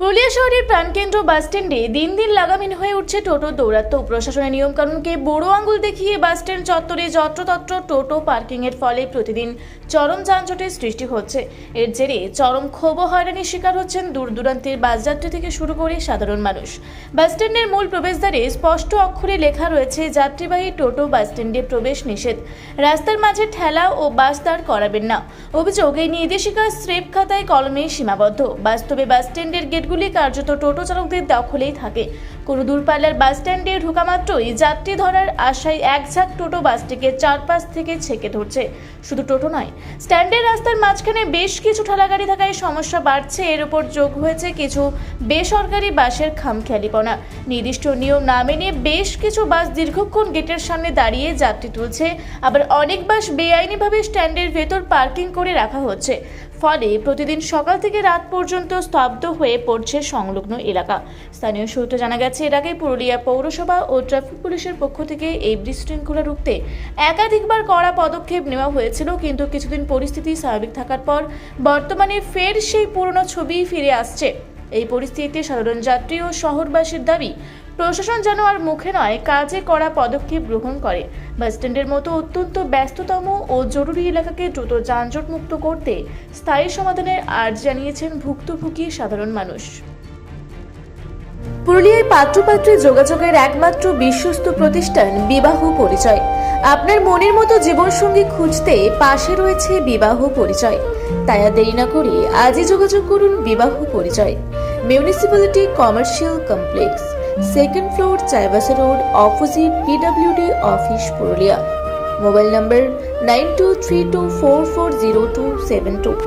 পুরুলিয়া শহরের প্রাণকেন্দ্র বাসস্ট্যান্ডে দিন দিন লাগামহীন হয়ে উঠছে টোটো দৌরাত্ম্য। প্রশাসনের নিয়মকানুনকে বড় আঙুল দেখিয়ে বাসস্ট্যান্ড চত্বরে যত্রতত্র টোটো পার্কিংয়ের ফলে প্রতিদিন চরম যানজটের সৃষ্টি হচ্ছে। এর জেরে চরম ক্ষোভ হয়রানির শিকার হচ্ছেন দূর দূরান্তের বাসযাত্রী থেকে শুরু করে সাধারণ মানুষ। বাসস্ট্যান্ডের মূল প্রবেশদ্বারে স্পষ্ট অক্ষরে লেখা রয়েছে, যাত্রীবাহী টোটো বাসস্ট্যান্ডে প্রবেশ নিষেধ, রাস্তার মাঝে ঠেলা ও বাস দাঁড় করাবেন না। অভিযোগ, এই নির্দেশিকা স্রেফ খাতায় কলমে সীমাবদ্ধ। বাস্তবে বাসস্ট্যান্ডের গেটগুলি কার্যত টোটো চালকদের দখলেই থাকে। কোনো দূরপাল্লার বাসস্ট্যান্ডে ঢোকা মাত্রই যাত্রী ধরার আশায় একঝাঁক টোটো বাসটিকে চারপাশ থেকে ছেঁকে ধরছে। শুধু টোটো নয়, স্ট্যান্ডের রাস্তার মাঝখানে বেশ কিছু ঠেলাগাড়ি থাকায় সমস্যা বাড়ছে। এর উপর যোগ হয়েছে কিছু বেসরকারি বাসের খামখেয়ালিপনা। নির্দিষ্ট নিয়ম না মেনে বেশ কিছু বাস দীর্ঘক্ষণ গেটের সামনে দাঁড়িয়ে যাত্রী তুলছে, আবার অনেক বাস বেআইনিভাবে স্ট্যান্ডের ভেতর পার্কিং করে রাখা হচ্ছে। ফলে প্রতিদিন সকাল থেকে রাত পর্যন্ত স্তব্ধ হয়ে পড়ছে সংলগ্ন এলাকা। স্থানীয় সূত্রে জানা গেছে, এর আগে পুরুলিয়া পৌরসভা ও ট্রাফিক পুলিশের পক্ষ থেকে এই বিশৃঙ্খলা রুখতে একাধিকবার কড়া পদক্ষেপ নেওয়া হয়েছিল, কিন্তু কিছুদিন পরিস্থিতি স্বাভাবিক থাকার পর বর্তমানে ফের সেই পুরনো ছবি ফিরে আসছে। এই পরিস্থিতিতে সাধারণ যাত্রী ও শহরবাসীর দাবি, প্রশাসন যেন আর মুখে নয়, কাজে কড়া পদক্ষেপ গ্রহণ করে। বাসস্ট্যান্ডের মতো অত্যন্ত ব্যস্ততম ও জরুরি এলাকাকে দ্রুত যানজট মুক্ত করতে স্থায়ী সমাধানের আর্জি জানিয়েছেন ভুক্তভোগী সাধারণ মানুষ। পুরুলিয়ায় পাত্রপাত্রী যোগাযোগের একমাত্র বিশ্বস্ত প্রতিষ্ঠান বিবাহ পরিচয়। আপনার মনের মতো জীবনসঙ্গী খুঁজতে পাশে রয়েছে বিবাহ পরিচয়। তাই আর দেরি না করে আজই যোগাযোগ করুন বিবাহ পরিচয়। Municipality commercial complex, second floor, Chaibasa road, opposite PWD office, Purulia. Mobile নম্বর 9232440272।